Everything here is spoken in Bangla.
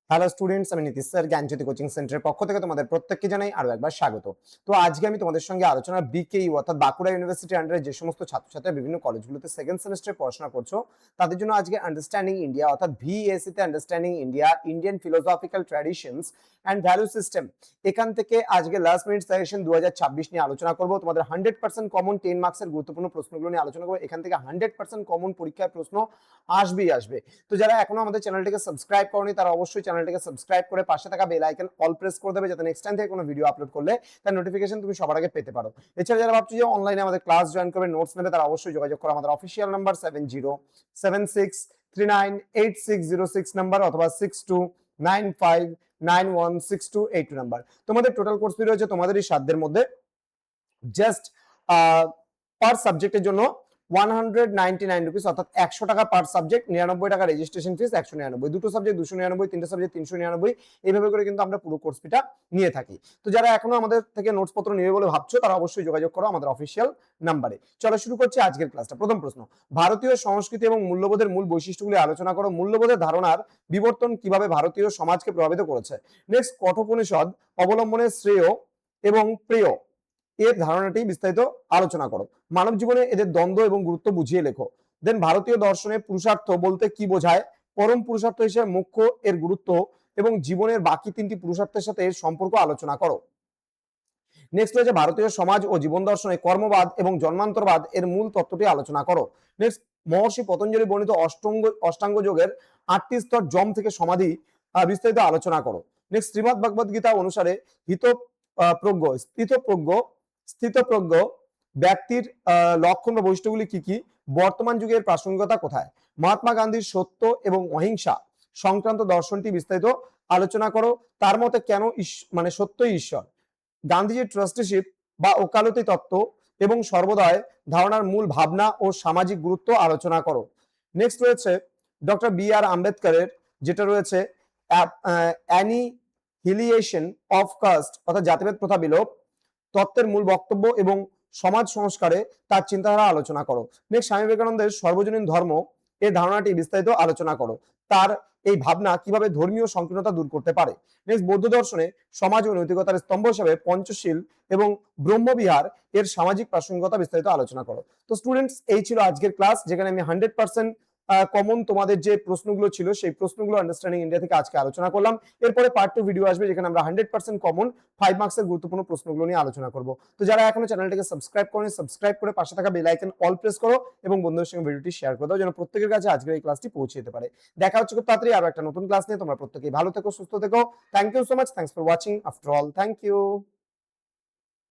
হ্যালো স্টুডেন্টস, আমি নীতিশ স্যার জ্ঞানজ্যোতি কোচিং সেন্টারের পক্ষ থেকে তোমাদের প্রত্যেককে জানাই আরো একবার স্বাগত। তো আজকে আমি তোমাদের সঙ্গে আলোচনা বিকেইউ অর্থাৎ বাঁকুড়া ইউনিভার্সিটির আন্ডারে যে সমস্ত ছাত্রছাত্রীরা বিভিন্ন কলেজগুলোতে সেকেন্ড সেমেস্টারে পড়াশোনা করছো তাদের জন্য আজকে আন্ডারস্ট্যান্ডিং ইন্ডিয়া অর্থাৎ ভিএসসি তে understanding India Indian philosophical traditions and value system এখান থেকে আজকে লাস্ট মিনিট সাজেশন 2026 নিয়ে আলোচনা করব। তোমাদের 100% কমন 10 মার্কসের গুরুত্বপূর্ণ প্রশ্নগুলো নিয়ে আলোচনা করব। এখান থেকে 100% কমন পরীক্ষায় প্রশ্ন আসবেই আসবে। তো যারা এখনো আমাদের চ্যানেলটিকে সাবস্ক্রাইব করনি তারা অবশ্যই চ্যানেলটিকে সাবস্ক্রাইব করে পাশে থাকা বেল আইকন অল প্রেস করে দেবে, যাতে নেক্সট টাইম থেকে কোনো ভিডিও আপলোড করলে তার নোটিফিকেশন তুমি সবার আগে পেতে পারো। এছাড়া যারা ভাবছো যে অনলাইনে আমাদের ক্লাস জয়েন করবে, নোটস নেবে, তারা অবশ্যই যোগাযোগ করো আমাদের অফিসিয়াল নাম্বার 7076398606 নাম্বার অথবা 6295916282 নাম্বার। তোমাদের টোটাল কোর্স ফি রয়েছে তোমাদেরই সাধ্যের মধ্যে। জাস্ট পার সাবজেক্টের জন্য 199 রুপিস অর্থাৎ 100 টাকা পার সাবজেক্ট, 99 টাকা রেজিস্ট্রেশন ফিস, 199 দুটো সাবজেক্ট 299, তিনটে সাবজেক্ট 399, এইভাবে করে কিন্তু আমরা পুরো কোর্স ফিটা নিয়ে থাকি। তো যারা এখনো আমাদের থেকে নোটস পত্র নেবে বলে ভাবছো তারা অবশ্যই যোগাযোগ করো আমাদের অফিসিয়াল নাম্বারে। চলো শুরু করছি আজকের ক্লাসটা। প্রথম প্রশ্ন, ভারতীয় সংস্কৃতি এবং মূল্যবোধের মূল বৈশিষ্ট্যগুলি আলোচনা করো। মূল্যবোধের ধারণার বিবর্তন কিভাবে ভারতীয় সমাজকে প্রভাবিত করেছে। নেক্সট, কঠোপনিষদ অবলম্বনের শ্রেয় এবং প্রেয় এর ধারণাটি বিস্তারিত আলোচনা করো। মানব জীবনে এদের দ্বন্দ্ব এবং গুরুত্ব বুঝিয়ে লেখো। দেন, ভারতীয় দর্শনে পুরুষার্থ বলতে কি বোঝায়, পরম পুরুষার্থ হিসেবে মুখ্য এর গুরুত্ব এবং জীবনের বাকি তিনটি পুরুষার্থের সাথে এর সম্পর্ক আলোচনা করো। নেক্সট রয়েছে ভারতীয় সমাজ ও জীবন দর্শনে কর্মবাদ এবং জন্মান্তরবাদ এর মূল তত্ত্বটি আলোচনা করো। নেক্সট, মহর্ষি পতঞ্জলি বর্ণিত অষ্টাঙ্গ যোগের 8টি স্তর যম থেকে সমাধি বিস্তারিত আলোচনা করো। নেক্সট, শ্রীমদ্ ভগবদ গীতা অনুসারে স্থিতপ্রজ্ঞ ব্যক্তির লক্ষণ বা বৈশিষ্ট্যগুলি কি কি, বর্তমান যুগের প্রাসঙ্গিকতা কোথায়। মহাত্মা গান্ধীর সত্য এবং অহিংসা সংক্রান্ত দর্শনটি বিস্তারিত আলোচনা করো। তার মতে কেন সত্যই ঈশ্বর। গান্ধীজির ট্রাস্টিশিপ বা ওকালতি তত্ত্ব এবং সর্বদয় ধারণার মূল ভাবনা ও সামাজিক গুরুত্ব আলোচনা করো। নেক্সট রয়েছে ডক্টর বি.আর. আম্বেদকরের যেটা রয়েছে অ্যানিহিলিয়েশন অফ কাস্ট অর্থাৎ জাতিভেদ প্রথা বিলোপ তত্ত্বের মূল বক্তব্য এবং সমাজ সংস্কারে তার চিন্তাধারা আলোচনা করো। নেক্সট, স্বামী বিবেকানন্দের সর্বজনীন ধর্ম এর ধারণাটি বিস্তারিত আলোচনা করো। তার এই ভাবনা কিভাবে ধর্মীয় সংকীর্ণতা দূর করতে পারে। নেক্সট, বৌদ্ধ দর্শনে সমাজ ও নৈতিকতার স্তম্ভ হিসেবে পঞ্চশীল এবং ব্রহ্মবিহার এর সামাজিক প্রাসঙ্গিকতা বিস্তারিত আলোচনা করো। তো স্টুডেন্টস, এই ছিল আজকের ক্লাস, যেখানে আমি 100% কমন তোমাদের যে প্রশ্নগুলো ছিল সেই প্রশ্নগুলো আন্ডারস্ট্যান্ডিং ইন্ডিয়া থেকে আজকে আলোচনা করলাম। এরপরে পার্ট 2 ভিডিও আসবে, যেখানে আমরা 100% কমন 5 মার্কসের গুরুত্বপূর্ণ প্রশ্নগুলো নিয়ে আলোচনা করব। তো যারা এখনো চ্যানেলটিকে সাবস্ক্রাইব করেনি, সাবস্ক্রাইব করে পাশে থাকা বেল আইকন অল প্রেস করো এবং বন্ধুদের সঙ্গে ভিডিওটি শেয়ার করে দাও, যেন প্রত্যেকের কাছে আজকের এই ক্লাসটি পৌঁছে যেতে পারে। দেখা হচ্ছে খুব তাড়াতাড়ি আরো একটা নতুন ক্লাস নিয়ে। তোমরা প্রত্যেকেই ভালো থেকো, সুস্থ থেকো। Thank you so much. Thanks for watching. After all, thank you.